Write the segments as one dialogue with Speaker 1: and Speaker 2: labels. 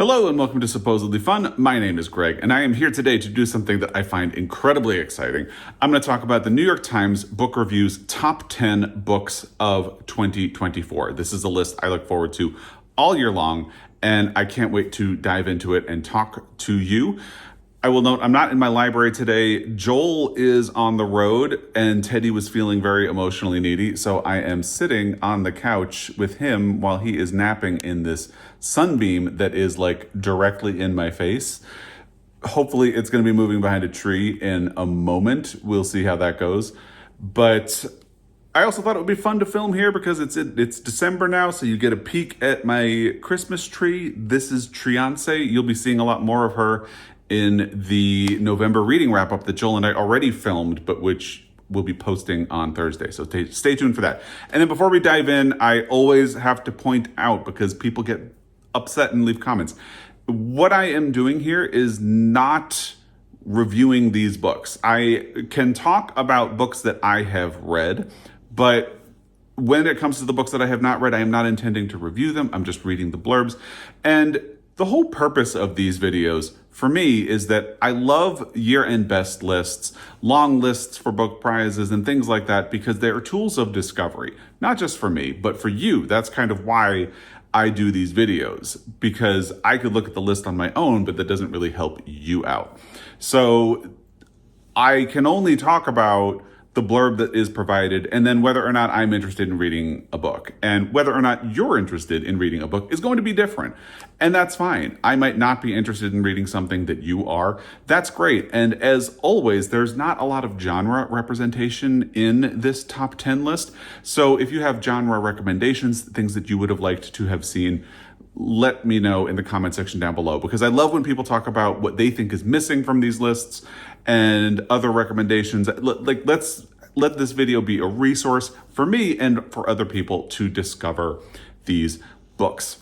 Speaker 1: Hello and welcome to Supposedly Fun. My name is Greg, and I am here today to do something that I find incredibly exciting. I'm going to talk about the New York Times Book Review's top 10 books of 2024. This is a list I look forward to all year long, and I can't wait to dive into it and talk to you. I will note I'm not in my library today. Joel is on the road and Teddy was feeling very emotionally needy. So I am sitting on the couch with him while he is napping in this sunbeam that is like directly in my face. Hopefully it's going to be moving behind a tree in a moment. We'll see how that goes. But I also thought it would be fun to film here because it's December now, so you get a peek at my Christmas tree. This is Triance. You'll be seeing a lot more of her in the November reading wrap-up that Joel and I already filmed, but which we'll be posting on Thursday. So stay tuned for that. And then before we dive in, I always have to point out, because people get upset and leave comments, what I am doing here is not reviewing these books. I can talk about books that I have read, but when it comes to the books that I have not read, I am not intending to review them. I'm just reading the blurbs. And the whole purpose of these videos for me is that I love year-end best lists, long lists for book prizes and things like that, because they are tools of discovery, not just for me, but for you. That's kind of why I do these videos, because I could look at the list on my own, but that doesn't really help you out. So I can only talk about the blurb that is provided, and then whether or not I'm interested in reading a book. And whether or not you're interested in reading a book is going to be different. And that's fine. I might not be interested in reading something that you are. That's great. And as always, there's not a lot of genre representation in this top 10 list. So if you have genre recommendations, things that you would have liked to have seen, let me know in the comment section down below, because I love when people talk about what they think is missing from these lists and other recommendations. Let's let this video be a resource for me and for other people to discover these books.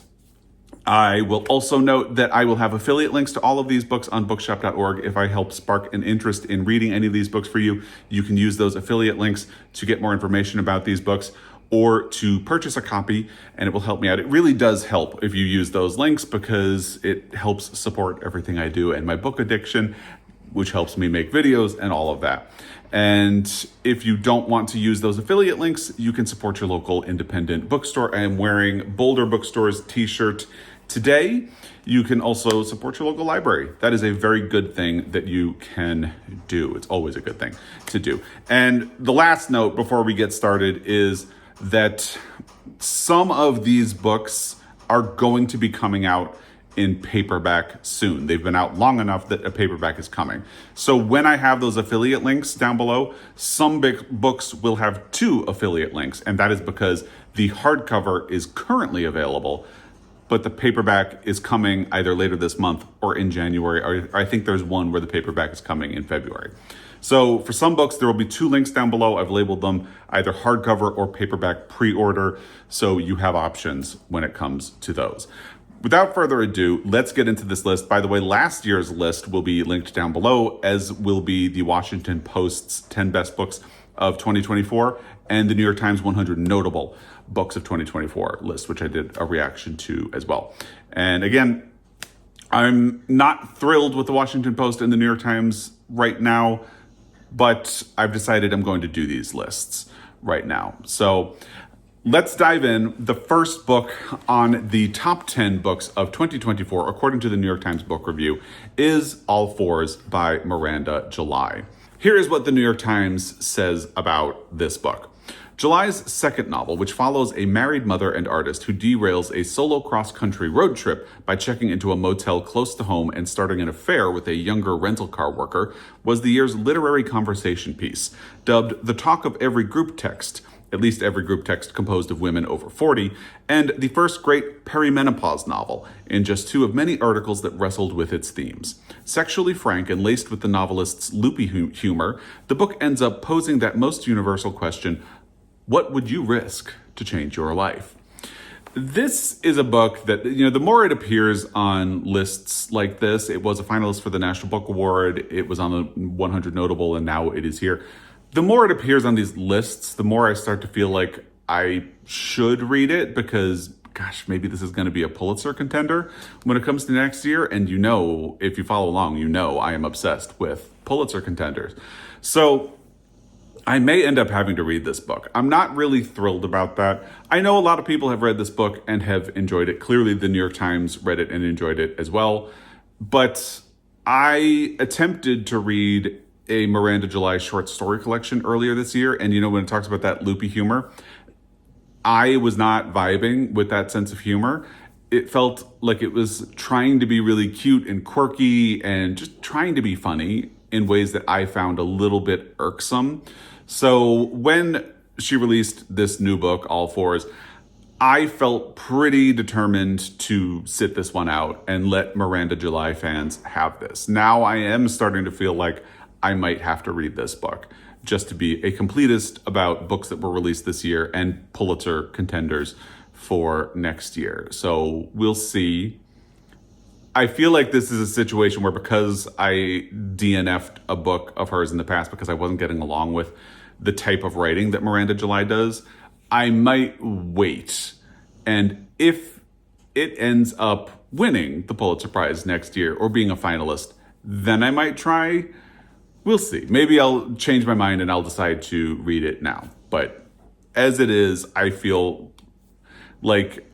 Speaker 1: I will also note that I will have affiliate links to all of these books on bookshop.org. If I help spark an interest in reading any of these books for you, you can use those affiliate links to get more information about these books or to purchase a copy, and it will help me out. It really does help if you use those links, because it helps support everything I do and my book addiction, which helps me make videos and all of that. And if you don't want to use those affiliate links, you can support your local independent bookstore. I am wearing Boulder Bookstore's t-shirt today. You can also support your local library. That is a very good thing that you can do. It's always a good thing to do. And the last note before we get started is that some of these books are going to be coming out in paperback soon. They've been out long enough that a paperback is coming. So when I have those affiliate links down below, some big books will have 2 affiliate links, and that is because the hardcover is currently available, but the paperback is coming either later this month or in January, or I think there's one where the paperback is coming in February. So for some books, there will be 2 links down below. I've labeled them either hardcover or paperback pre-order, so you have options when it comes to those. Without further ado, let's get into this list. By the way, last year's list will be linked down below, as will be the Washington Post's 10 best books of 2024 and the New York Times 100 notable books of 2024 list, which I did a reaction to as well. And again, I'm not thrilled with the Washington Post and the New York Times right now, but I've decided I'm going to do these lists right now. So let's dive in. The first book on the top 10 books of 2024, according to the New York Times Book Review, is All Fours by Miranda July. Here is what the New York Times says about this book. July's second novel, which follows a married mother and artist who derails a solo cross-country road trip by checking into a motel close to home and starting an affair with a younger rental car worker, was the year's literary conversation piece, dubbed the talk of every group text, at least every group text composed of women over 40, and the first great perimenopause novel, in just 2 of many articles that wrestled with its themes. Sexually frank and laced with the novelist's loopy humor, the book ends up posing that most universal question: what would you risk to change your life? This is a book that, the more it appears on lists like this, it was a finalist for the National Book Award, it was on the 100 notable, and now it is here. The more it appears on these lists, the more I start to feel like I should read it, because gosh, maybe this is going to be a Pulitzer contender when it comes to next year. And if you follow along, I am obsessed with Pulitzer contenders. So I may end up having to read this book. I'm not really thrilled about that. I know a lot of people have read this book and have enjoyed it. Clearly, the New York Times read it and enjoyed it as well. But I attempted to read a Miranda July short story collection earlier this year. And when it talks about that loopy humor, I was not vibing with that sense of humor. It felt like it was trying to be really cute and quirky and just trying to be funny in ways that I found a little bit irksome. So when she released this new book, All Fours, I felt pretty determined to sit this one out and let Miranda July fans have this. Now I am starting to feel like I might have to read this book just to be a completist about books that were released this year and Pulitzer contenders for next year. So we'll see. I feel like this is a situation where, because I DNF'd a book of hers in the past because I wasn't getting along with the type of writing that Miranda July does, I might wait. And if it ends up winning the Pulitzer Prize next year or being a finalist, then I might try. We'll see. Maybe I'll change my mind and I'll decide to read it now. But as it is, I feel like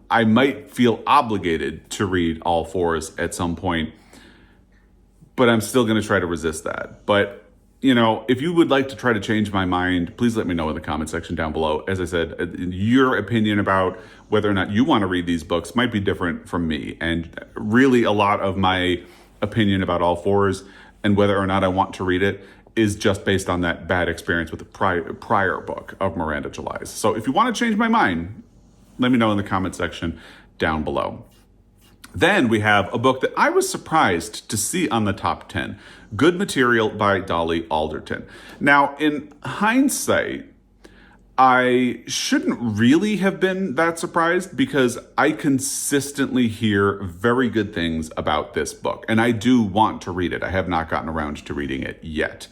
Speaker 1: I might feel obligated to read All Fours at some point, but I'm still going to try to resist that. But, if you would like to try to change my mind, please let me know in the comment section down below. As I said, your opinion about whether or not you want to read these books might be different from me. And really, a lot of my opinion about All Fours and whether or not I want to read it is just based on that bad experience with the prior book of Miranda July's. So if you want to change my mind, let me know in the comment section down below. Then we have a book that I was surprised to see on the top 10, Good Material by Dolly Alderton. Now, in hindsight, I shouldn't really have been that surprised because I consistently hear very good things about this book, and I do want to read it. I have not gotten around to reading it yet.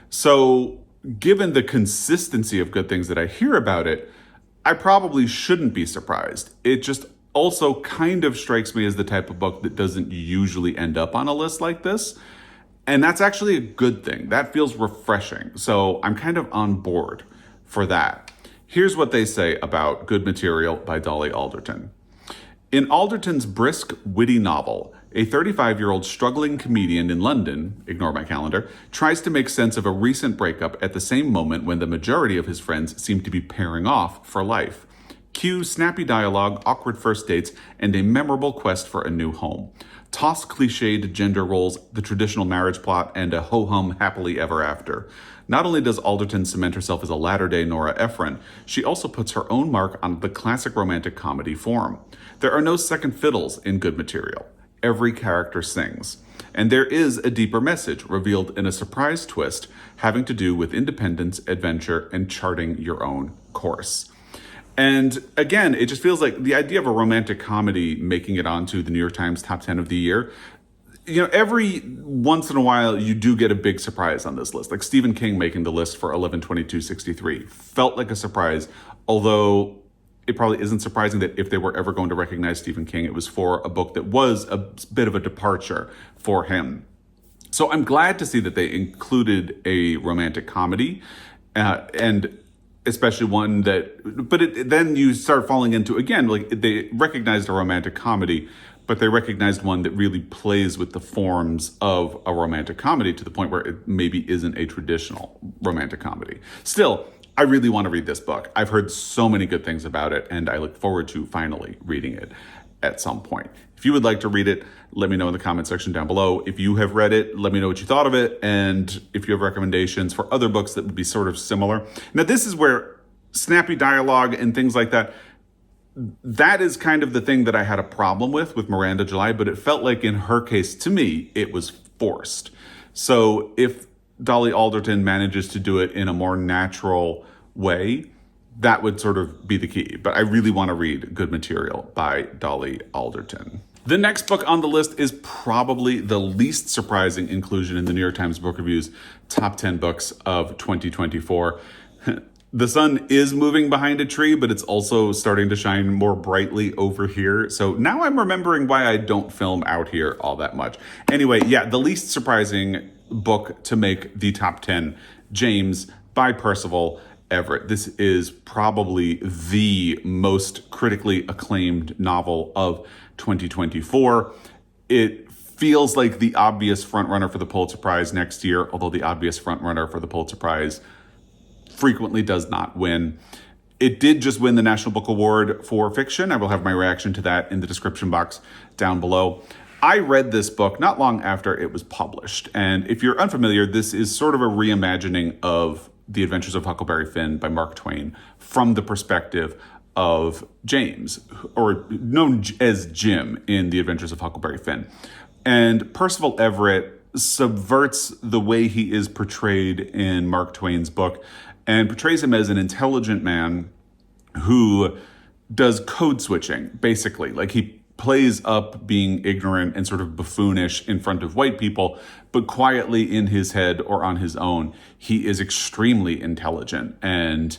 Speaker 1: So, given the consistency of good things that I hear about it, I probably shouldn't be surprised. It just also kind of strikes me as the type of book that doesn't usually end up on a list like this. And that's actually a good thing. That feels refreshing. So I'm kind of on board for that. Here's what they say about Good Material by Dolly Alderton. In Alderton's brisk, witty novel, a 35-year-old struggling comedian in London, ignore my calendar, tries to make sense of a recent breakup at the same moment when the majority of his friends seem to be pairing off for life. Cue snappy dialogue, awkward first dates, and a memorable quest for a new home. Toss cliched gender roles, the traditional marriage plot, and a ho-hum happily ever after. Not only does Alderton cement herself as a latter-day Nora Ephron, she also puts her own mark on the classic romantic comedy form. There are no second fiddles in Good Material. Every character sings. And there is a deeper message revealed in a surprise twist having to do with independence, adventure, and charting your own course. And again, it just feels like the idea of a romantic comedy making it onto the New York Times top 10 of the year, every once in a while you do get a big surprise on this list. Like Stephen King making the list for 11/22/63 felt like a surprise, although it probably isn't surprising that if they were ever going to recognize Stephen King, it was for a book that was a bit of a departure for him. So I'm glad to see that they included a romantic comedy, and especially one that, but then you start falling into, again, like they recognized a romantic comedy, but they recognized one that really plays with the forms of a romantic comedy to the point where it maybe isn't a traditional romantic comedy. Still, I really want to read this book. I've heard so many good things about it, and I look forward to finally reading it at some point. If you would like to read it, let me know in the comment section down below. If you have read it, let me know what you thought of it, and if you have recommendations for other books that would be sort of similar. Now, this is where snappy dialogue and things like that, that is kind of the thing that I had a problem with Miranda July, but it felt like in her case, to me, it was forced. So if Dolly Alderton manages to do it in a more natural way, that would sort of be the key. But I really want to read Good Material by Dolly Alderton. The next book on the list is probably the least surprising inclusion in the New York Times Book Review's top 10 books of 2024. The sun is moving behind a tree, but it's also starting to shine more brightly over here. So now I'm remembering why I don't film out here all that much. Anyway, yeah, the least surprising book to make the top 10, James by Percival Everett. This is probably the most critically acclaimed novel of 2024. It feels like the obvious frontrunner for the Pulitzer Prize next year, although the obvious frontrunner for the Pulitzer Prize frequently does not win. It did just win the National Book Award for fiction. I will have my reaction to that in the description box down below. I read this book not long after it was published. And if you're unfamiliar, this is sort of a reimagining of The Adventures of Huckleberry Finn by Mark Twain from the perspective of James, or known as Jim in The Adventures of Huckleberry Finn. And Percival Everett subverts the way he is portrayed in Mark Twain's book and portrays him as an intelligent man who does code switching, basically. Like, he plays up being ignorant and sort of buffoonish in front of white people, but quietly in his head or on his own, he is extremely intelligent. And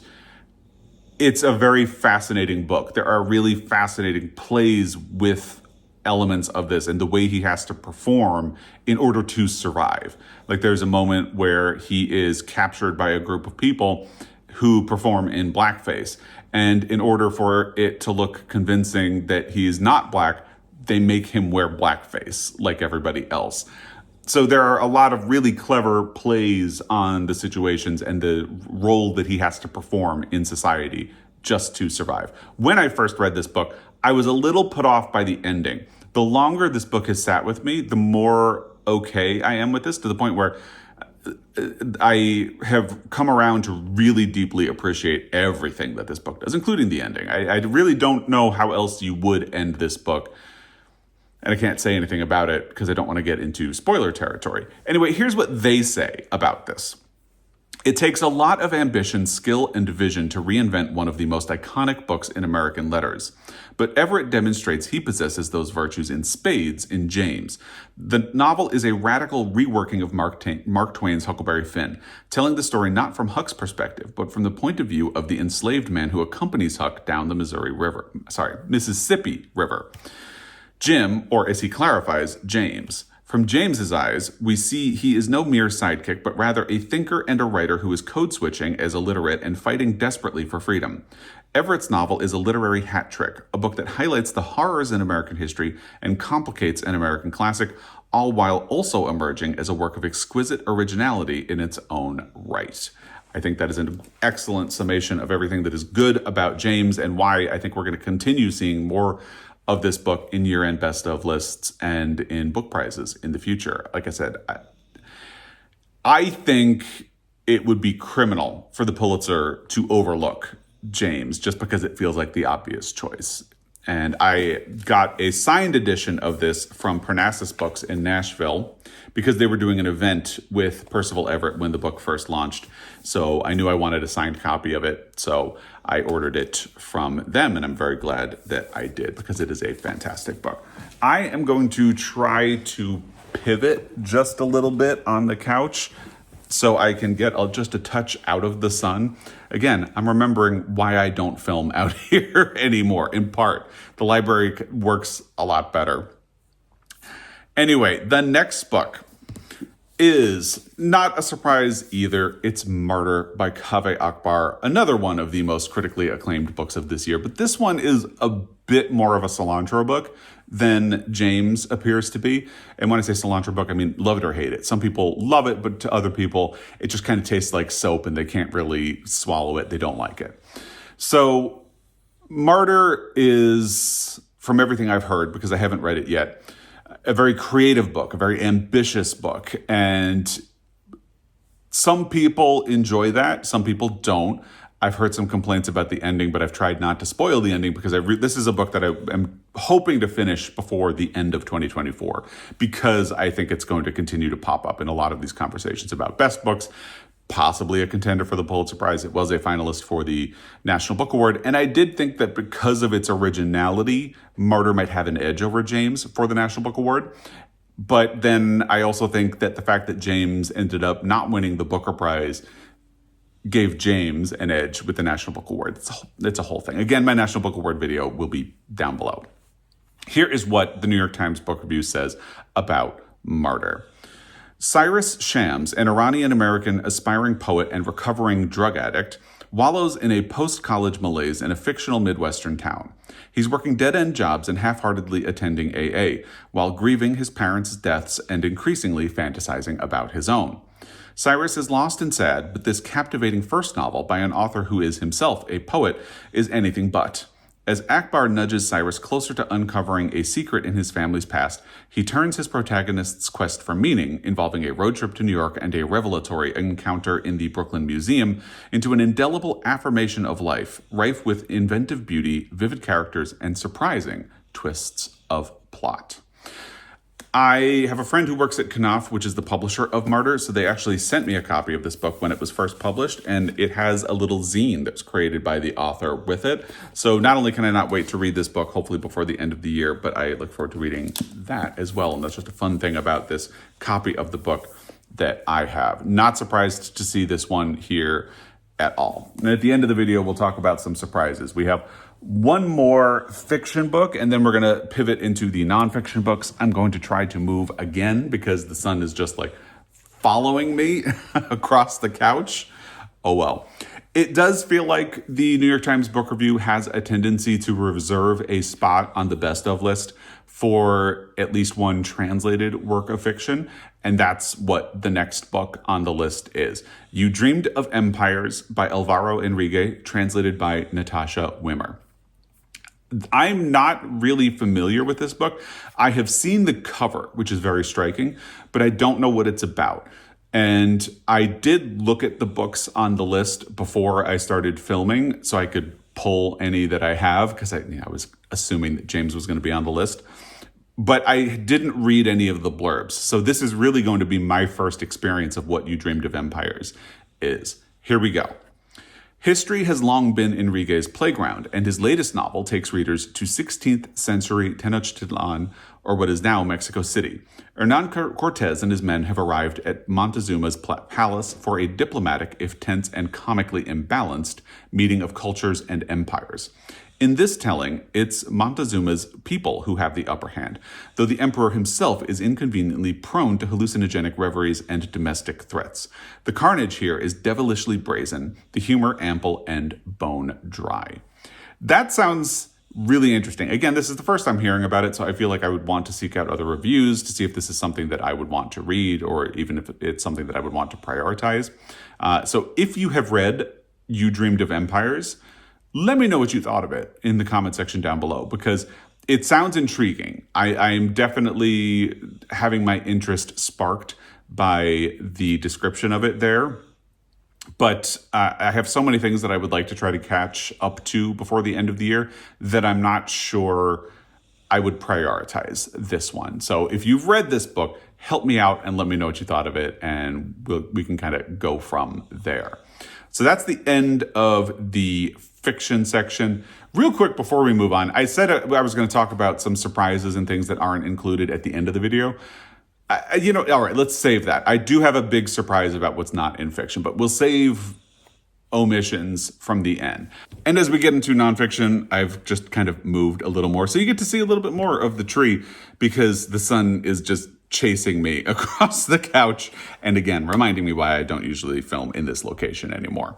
Speaker 1: it's a very fascinating book. There are really fascinating plays with elements of this and the way he has to perform in order to survive. Like, there's a moment where he is captured by a group of people who perform in blackface. And in order for it to look convincing that he is not black, they make him wear blackface like everybody else. So there are a lot of really clever plays on the situations and the role that he has to perform in society just to survive. When I first read this book, I was a little put off by the ending. The longer this book has sat with me, the more okay I am with this, to the point where I have come around to really deeply appreciate everything that this book does, including the ending. I really don't know how else you would end this book. And I can't say anything about it because I don't want to get into spoiler territory. Anyway, here's what they say about this. It takes a lot of ambition, skill, and vision to reinvent one of the most iconic books in American letters. But Everett demonstrates he possesses those virtues in spades in James. The novel is a radical reworking of Mark Twain's Huckleberry Finn, telling the story not from Huck's perspective, but from the point of view of the enslaved man who accompanies Huck down the Mississippi River. Jim, or as he clarifies, James. From James's eyes, we see he is no mere sidekick, but rather a thinker and a writer who is code switching as illiterate and fighting desperately for freedom. Everett's novel is a literary hat trick, a book that highlights the horrors in American history and complicates an American classic, all while also emerging as a work of exquisite originality in its own right. I think that is an excellent summation of everything that is good about James and why I think we're going to continue seeing more of this book in year-end best of lists and in book prizes in the future. Like I said, I think it would be criminal for the Pulitzer to overlook James just because it feels like the obvious choice. And I got a signed edition of this from Parnassus Books in Nashville because they were doing an event with Percival Everett when the book first launched. So I knew I wanted a signed copy of it. So I ordered it from them, and I'm very glad that I did because it is a fantastic book. I am going to try to pivot just a little bit on the couch so I can get just a touch out of the sun. Again, I'm remembering why I don't film out here anymore, in part. The library works a lot better. Anyway, the next book is not a surprise either. It's Martyr by Kaveh Akbar, another one of the most critically acclaimed books of this year. But this one is a bit more of a cilantro book than James appears to be. And when I say cilantro book, I mean love it or hate it. Some people love it, but to other people, it just kind of tastes like soap and they can't really swallow it. They don't like it. So Martyr is, from everything I've heard, because I haven't read it yet, a very creative book, a very ambitious book. And some people enjoy that. Some people don't. I've heard some complaints about the ending, but I've tried not to spoil the ending because this is a book that I am hoping to finish before the end of 2024 because I think it's going to continue to pop up in a lot of these conversations about best books, possibly a contender for the Pulitzer Prize. It was a finalist for the National Book Award. And I did think that because of its originality, Martyr might have an edge over James for the National Book Award. But then I also think that the fact that James ended up not winning the Booker Prize gave James an edge with the National Book Award. It's a whole thing. Again, my National Book Award video will be down below. Here is what the New York Times Book Review says about Martyr. Cyrus Shams, an Iranian-American aspiring poet and recovering drug addict, wallows in a post-college malaise in a fictional Midwestern town. He's working dead-end jobs and half-heartedly attending AA, while grieving his parents' deaths and increasingly fantasizing about his own. Cyrus is lost and sad, but this captivating first novel by an author who is himself a poet is anything but. As Akbar nudges Cyrus closer to uncovering a secret in his family's past, he turns his protagonist's quest for meaning, involving a road trip to New York and a revelatory encounter in the Brooklyn Museum, into an indelible affirmation of life, rife with inventive beauty, vivid characters, and surprising twists of plot. I have a friend who works at Knopf, which is the publisher of Martyr, so they actually sent me a copy of this book when it was first published, and it has a little zine that's created by the author with it. So not only can I not wait to read this book, hopefully before the end of the year, but I look forward to reading that as well, and that's just a fun thing about this copy of the book that I have. Not surprised to see this one here at all. And at the end of the video, we'll talk about some surprises. We have one more fiction book, and then we're going to pivot into the nonfiction books. I'm going to try to move again because the sun is just like following me across the couch. Oh well. It does feel like the New York Times Book Review has a tendency to reserve a spot on the best of list for at least one translated work of fiction, and that's what the next book on the list is. You Dreamed of Empires by Alvaro Enrique, translated by Natasha Wimmer. I'm not really familiar with this book. I have seen the cover, which is very striking, but I don't know what it's about. And I did look at the books on the list before I started filming so I could pull any that I have, because I was assuming that James was going to be on the list. But I didn't read any of the blurbs. So this is really going to be my first experience of what You Dreamed of Empires is. Here we go. History has long been Enrique's playground, and his latest novel takes readers to 16th century Tenochtitlan, or what is now Mexico City. Hernan Cortez and his men have arrived at Montezuma's palace for a diplomatic, if tense and comically imbalanced, meeting of cultures and empires. In this telling, it's Montezuma's people who have the upper hand, though the emperor himself is inconveniently prone to hallucinogenic reveries and domestic threats. The carnage here is devilishly brazen, the humor ample and bone dry. That sounds really interesting. Again, this is the first time hearing about it, so I feel like I would want to seek out other reviews to see if this is something that I would want to read, or even if it's something that I would want to prioritize. So if you have read You Dreamed of Empires, let me know what you thought of it in the comment section down below, because it sounds intriguing. I'm definitely having my interest sparked by the description of it there. But I have so many things that I would like to try to catch up to before the end of the year that I'm not sure I would prioritize this one. So if you've read this book, help me out and let me know what you thought of it, and we can kind of go from there. So that's the end of the fiction section. Real quick before we move on, I said I was going to talk about some surprises and things that aren't included at the end of the video. All right, let's save that. I do have a big surprise about what's not in fiction, but we'll save omissions from the end. And as we get into nonfiction, I've just kind of moved a little more. So you get to see a little bit more of the tree because the sun is just chasing me across the couch. And again, reminding me why I don't usually film in this location anymore.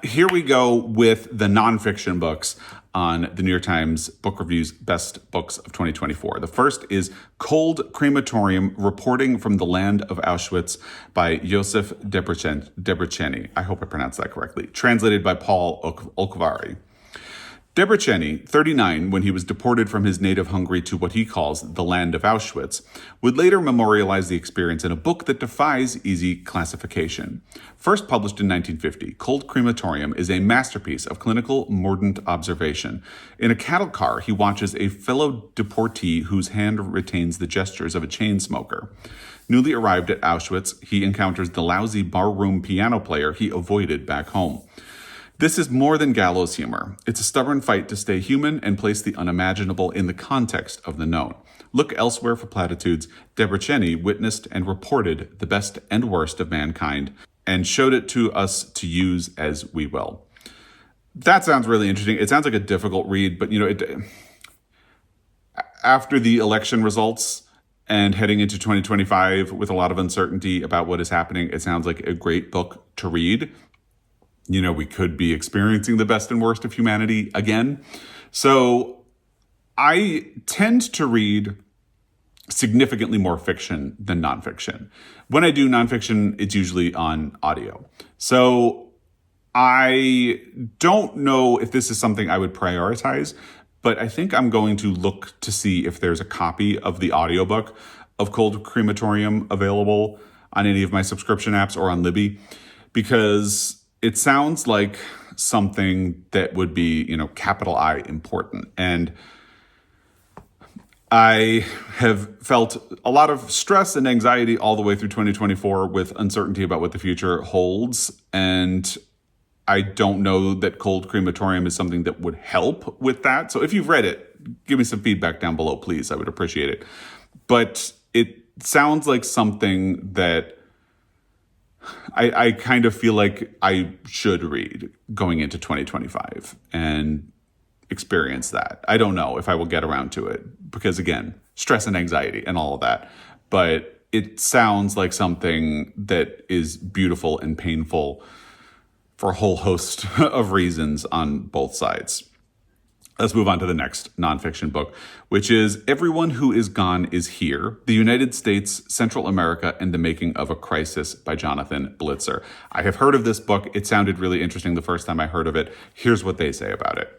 Speaker 1: Here we go with the nonfiction books on the New York Times Book Review's Best Books of 2024. The first is Cold Crematorium, Reporting from the Land of Auschwitz by Josef Debreceni. I hope I pronounced that correctly. Translated by Paul Olkvari. Debreceni, 39, when he was deported from his native Hungary to what he calls the land of Auschwitz, would later memorialize the experience in a book that defies easy classification. First published in 1950, Cold Crematorium is a masterpiece of clinical mordant observation. In a cattle car, he watches a fellow deportee whose hand retains the gestures of a chain smoker. Newly arrived at Auschwitz, he encounters the lousy barroom piano player he avoided back home. This is more than gallows humor. It's a stubborn fight to stay human and place the unimaginable in the context of the known. Look elsewhere for platitudes. Debreceni witnessed and reported the best and worst of mankind and showed it to us to use as we will. That sounds really interesting. It sounds like a difficult read, but after the election results and heading into 2025 with a lot of uncertainty about what is happening, it sounds like a great book to read. We could be experiencing the best and worst of humanity again. So I tend to read significantly more fiction than nonfiction. When I do nonfiction, it's usually on audio. So I don't know if this is something I would prioritize, but I think I'm going to look to see if there's a copy of the audiobook of Cold Crematorium available on any of my subscription apps or on Libby, because it sounds like something that would be, capital I important. And I have felt a lot of stress and anxiety all the way through 2024 with uncertainty about what the future holds. And I don't know that Cold Crematorium is something that would help with that. So if you've read it, give me some feedback down below, please. I would appreciate it. But it sounds like something that I kind of feel like I should read going into 2025 and experience that. I don't know if I will get around to it because, again, stress and anxiety and all of that. But it sounds like something that is beautiful and painful for a whole host of reasons on both sides. Let's move on to the next nonfiction book, which is Everyone Who Is Gone Is Here, The United States, Central America, and the Making of a Crisis by Jonathan Blitzer. I have heard of this book. It sounded really interesting the first time I heard of it. Here's what they say about it.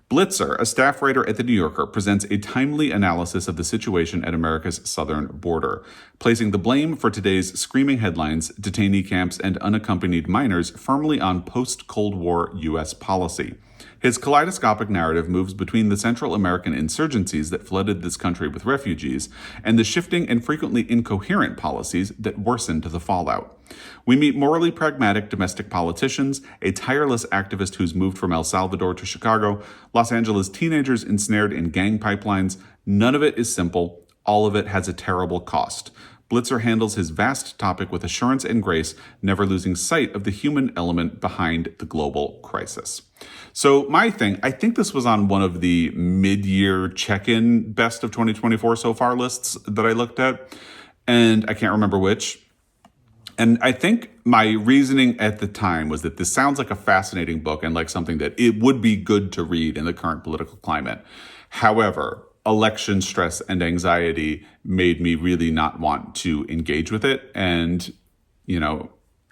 Speaker 1: Blitzer, a staff writer at The New Yorker, presents a timely analysis of the situation at America's southern border, placing the blame for today's screaming headlines, detainee camps, and unaccompanied minors firmly on post-Cold War U.S. policy. His kaleidoscopic narrative moves between the Central American insurgencies that flooded this country with refugees and the shifting and frequently incoherent policies that worsened the fallout. We meet morally pragmatic domestic politicians, a tireless activist who's moved from El Salvador to Chicago, Los Angeles teenagers ensnared in gang pipelines. None of it is simple. All of it has a terrible cost. Blitzer handles his vast topic with assurance and grace, never losing sight of the human element behind the global crisis. So I think this was on one of the mid-year check-in best of 2024 so far lists that I looked at, and I can't remember which. And I think my reasoning at the time was that this sounds like a fascinating book and like something that it would be good to read in the current political climate. However, election stress and anxiety made me really not want to engage with it. And,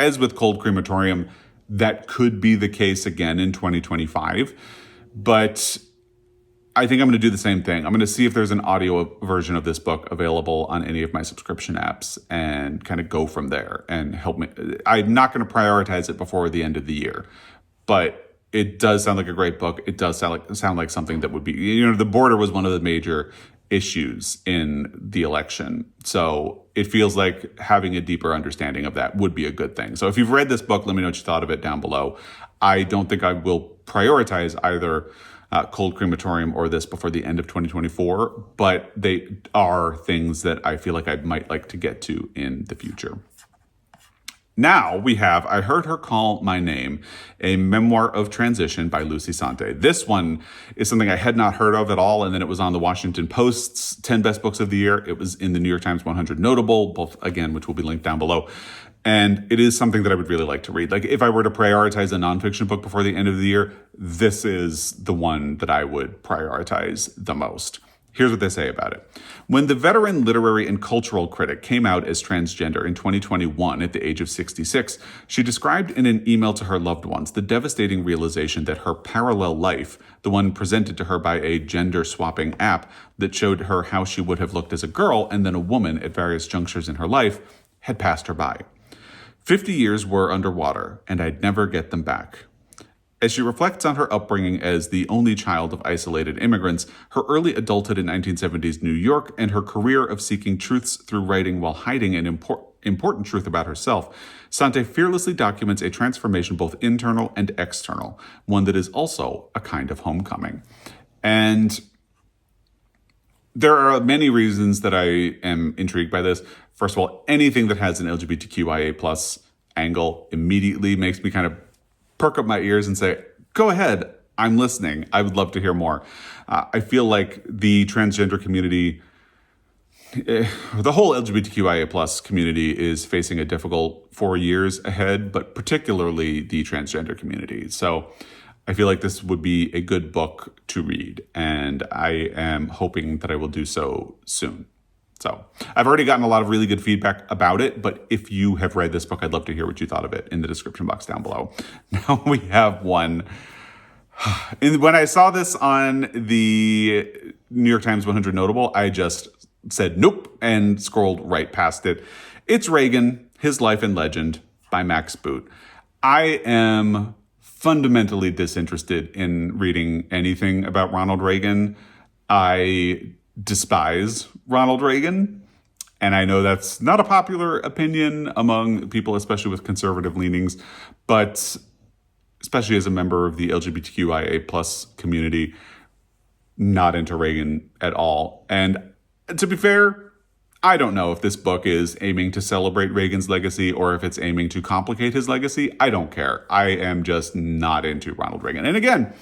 Speaker 1: as with Cold Crematorium, that could be the case again in 2025. But I think I'm going to do the same thing. I'm going to see if there's an audio version of this book available on any of my subscription apps and kind of go from there and help me. I'm not going to prioritize it before the end of the year, but it does sound like a great book. It does sound like something that would be, the border was one of the major issues in the election. So it feels like having a deeper understanding of that would be a good thing. So if you've read this book, let me know what you thought of it down below. I don't think I will prioritize either Cold Crematorium or this before the end of 2024, but they are things that I feel like I might like to get to in the future. Now we have I Heard Her Call My Name, a Memoir of Transition by Lucy Sante. This one is something I had not heard of at all, and then it was on the Washington Post's 10 Best Books of the Year. It was in the New York Times 100 Notable, both, again, which will be linked down below. And it is something that I would really like to read. Like, if I were to prioritize a nonfiction book before the end of the year, this is the one that I would prioritize the most. Here's what they say about it. When the veteran literary and cultural critic came out as transgender in 2021 at the age of 66, she described in an email to her loved ones the devastating realization that her parallel life, the one presented to her by a gender-swapping app that showed her how she would have looked as a girl and then a woman at various junctures in her life, had passed her by. 50 years were underwater, and I'd never get them back. As she reflects on her upbringing as the only child of isolated immigrants, her early adulthood in 1970s New York, and her career of seeking truths through writing while hiding an important truth about herself, Sante fearlessly documents a transformation both internal and external, one that is also a kind of homecoming. And there are many reasons that I am intrigued by this. First of all, anything that has an LGBTQIA+ angle immediately makes me kind of perk up my ears and say, go ahead, I'm listening. I would love to hear more. I feel like the transgender community, the whole LGBTQIA plus community is facing a difficult 4 years ahead, but particularly the transgender community. So I feel like this would be a good book to read, and I am hoping that I will do so soon. So I've already gotten a lot of really good feedback about it, but if you have read this book, I'd love to hear what you thought of it in the description box down below. Now we have one. And when I saw this on the New York Times 100 Notable, I just said nope and scrolled right past it. It's Reagan, His Life and Legend by Max Boot. I am fundamentally disinterested in reading anything about Ronald Reagan. I despise Ronald Reagan, and I know that's not a popular opinion among people, especially with conservative leanings, but especially as a member of the LGBTQIA plus community, not into Reagan at all. And to be fair, I don't know if this book is aiming to celebrate Reagan's legacy or if it's aiming to complicate his legacy. I don't care. I am just not into Ronald Reagan. And again,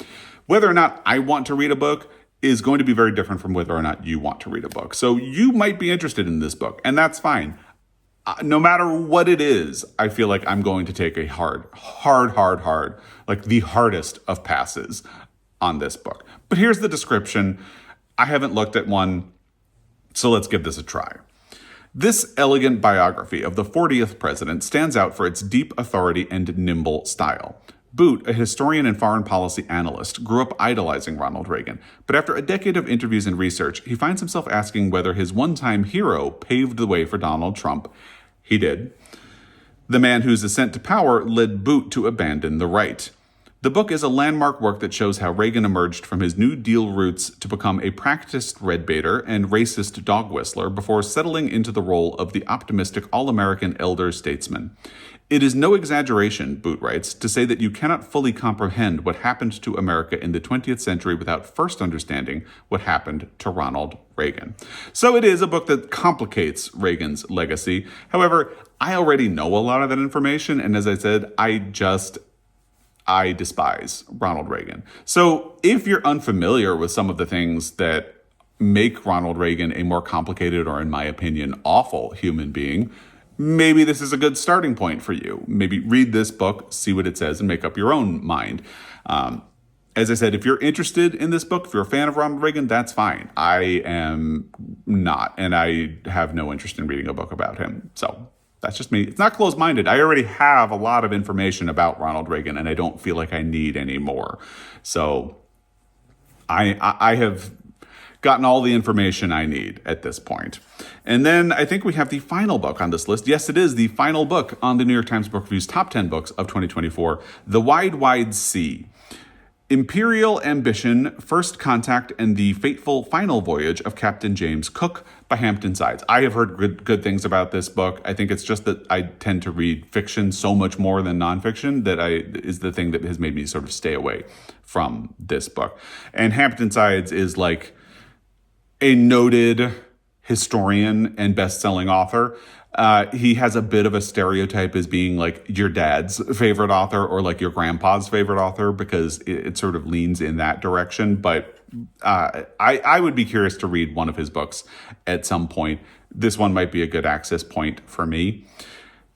Speaker 1: whether or not I want to read a book is going to be very different from whether or not you want to read a book. So you might be interested in this book, and that's fine. No matter what it is, I feel like I'm going to take a hard, like the hardest of passes on this book. But here's the description. I haven't looked at one, so let's give this a try. This elegant biography of the 40th president stands out for its deep authority and nimble style. Boot, a historian and foreign policy analyst, grew up idolizing Ronald Reagan, but after a decade of interviews and research, he finds himself asking whether his one-time hero paved the way for Donald Trump. He did. The man whose ascent to power led Boot to abandon the right. The book is a landmark work that shows how Reagan emerged from his New Deal roots to become a practiced red-baiter and racist dog whistler before settling into the role of the optimistic all-American elder statesman. It is no exaggeration, Boot writes, to say that you cannot fully comprehend what happened to America in the 20th century without first understanding what happened to Ronald Reagan. So it is a book that complicates Reagan's legacy. However, I already know a lot of that information, and as I said, I despise Ronald Reagan. So if you're unfamiliar with some of the things that make Ronald Reagan a more complicated or, in my opinion, awful human being, maybe this is a good starting point for you. Maybe read this book, see what it says, and make up your own mind. As I said, if you're interested in this book, if you're a fan of Ronald Reagan, that's fine. I am not, and I have no interest in reading a book about him. So that's just me. It's not closed-minded. I already have a lot of information about Ronald Reagan, and I don't feel like I need any more. So I have gotten all the information I need at this point. And then I think we have the final book on this list. Yes, it is the final book on the New York Times Book Review's Top 10 Books of 2024, The Wide, Wide Sea. Imperial Ambition, First Contact, and the Fateful Final Voyage of Captain James Cook by Hampton Sides. I have heard good things about this book. I think it's just that I tend to read fiction so much more than nonfiction that is the thing that has made me sort of stay away from this book. And Hampton Sides is like a noted historian and best-selling author. He has a bit of a stereotype as being like your dad's favorite author or like your grandpa's favorite author because it sort of leans in that direction. But I would be curious to read one of his books at some point. This one might be a good access point for me.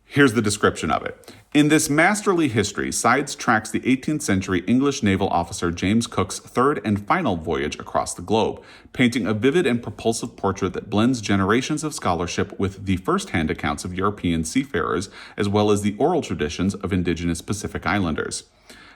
Speaker 1: Here's the description of it. In this masterly history, Sides tracks the 18th century English naval officer James Cook's third and final voyage across the globe, painting a vivid and propulsive portrait that blends generations of scholarship with the first-hand accounts of European seafarers, as well as the oral traditions of indigenous Pacific Islanders.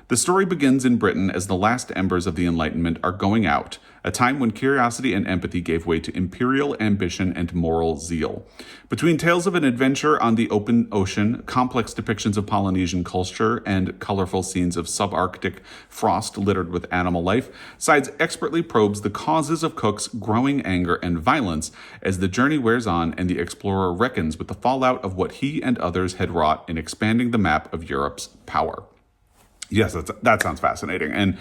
Speaker 1: The story begins in Britain as the last embers of the Enlightenment are going out, a time when curiosity and empathy gave way to imperial ambition and moral zeal. Between tales of an adventure on the open ocean, complex depictions of Polynesian culture, and colorful scenes of subarctic frost littered with animal life, Sides expertly probes the causes of Cook's growing anger and violence as the journey wears on and the explorer reckons with the fallout of what he and others had wrought in expanding the map of Europe's power. Yes, that sounds fascinating. And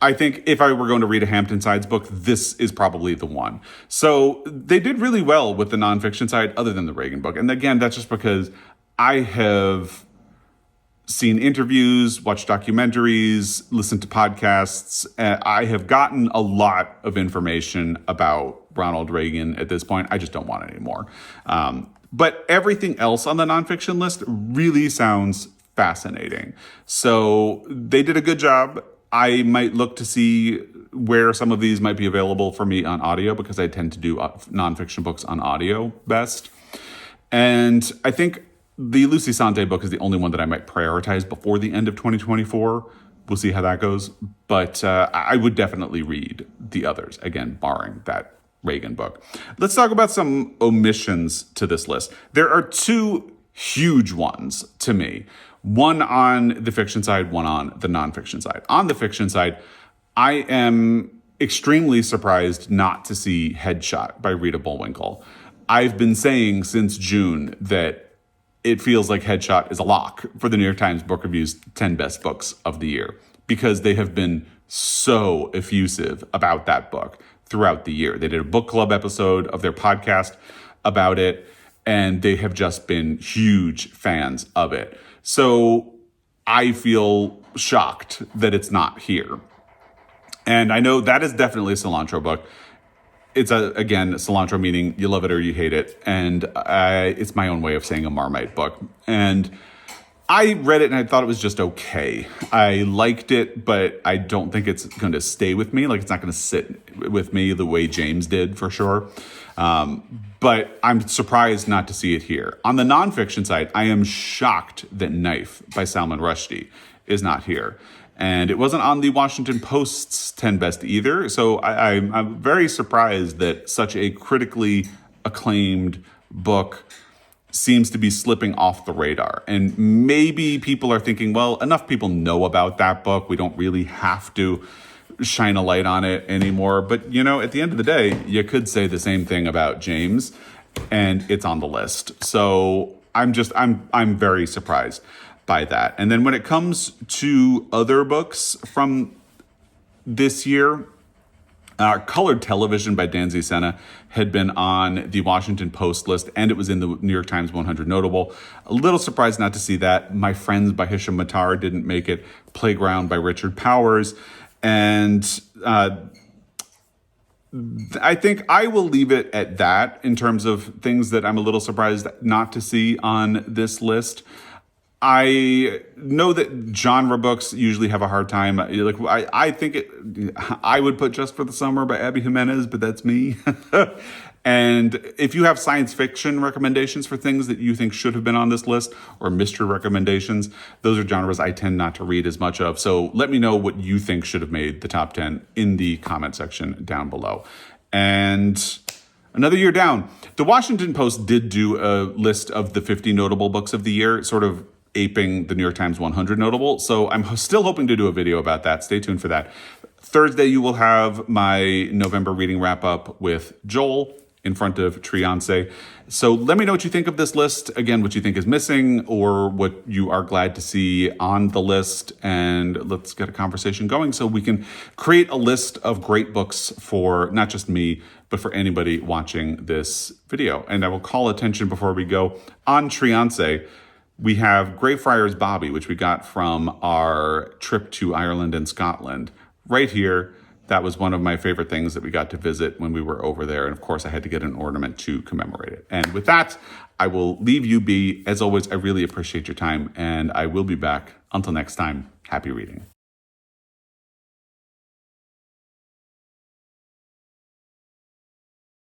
Speaker 1: I think if I were going to read a Hampton Sides book, this is probably the one. So they did really well with the nonfiction side other than the Reagan book. And again, that's just because I have seen interviews, watched documentaries, listened to podcasts. I have gotten a lot of information about Ronald Reagan at this point. I just don't want it anymore. But everything else on the nonfiction list really sounds fascinating. So they did a good job. I might look to see where some of these might be available for me on audio, because I tend to do nonfiction books on audio best. And I think the Lucy Sante book is the only one that I might prioritize before the end of 2024. We'll see how that goes. But I would definitely read the others, again, barring that Reagan book. Let's talk about some omissions to this list. There are two huge ones to me. One on the fiction side, one on the nonfiction side. On the fiction side, I am extremely surprised not to see Headshot by Rita Bullwinkle. I've been saying since June that it feels like Headshot is a lock for the New York Times Book Review's 10 best books of the year, because they have been so effusive about that book throughout the year. They did a book club episode of their podcast about it, and they have just been huge fans of it. So I feel shocked that it's not here. And I know that is definitely a cilantro book. It's, again, cilantro meaning you love it or you hate it. And it's my own way of saying a Marmite book. And I read it and I thought it was just okay. I liked it, but I don't think it's going to stay with me. Like, it's not going to sit with me the way James did, for sure. But I'm surprised not to see it here. On the nonfiction side, I am shocked that Knife by Salman Rushdie is not here. And it wasn't on the Washington Post's 10 best either. So I'm very surprised that such a critically acclaimed book seems to be slipping off the radar. And maybe people are thinking, well, enough people know about that book. We don't really have to shine a light on it anymore. But, you know, at the end of the day, you could say the same thing about James, and it's on the list. So I'm very surprised by that. And then when it comes to other books from this year, Colored Television by Danzy Senna had been on the Washington Post list, and it was in the New York Times 100 Notable. A little surprised not to see that. My Friends by Hisham Matar didn't make it. Playground by Richard Powers. And I think I will leave it at that in terms of things that I'm a little surprised not to see on this list. I know that genre books usually have a hard time. Like, I think I would put Just for the Summer by Abby Jimenez, but that's me. And if you have science fiction recommendations for things that you think should have been on this list, or mystery recommendations, those are genres I tend not to read as much of. So let me know what you think should have made the top 10 in the comment section down below. And another year down, the Washington Post did do a list of the 50 notable books of the year, sort of aping the New York Times 100 Notable. So I'm still hoping to do a video about that. Stay tuned for that. Thursday, you will have my November reading wrap up with Joel in front of Triance. So let me know what you think of this list. Again, what you think is missing or what you are glad to see on the list. And let's get a conversation going so we can create a list of great books for not just me, but for anybody watching this video. And I will call attention before we go on Triance. We have Greyfriars Bobby, which we got from our trip to Ireland and Scotland. Right here, that was one of my favorite things that we got to visit when we were over there. And of course, I had to get an ornament to commemorate it. And with that, I will leave you be. As always, I really appreciate your time, and I will be back. Until next time, happy reading.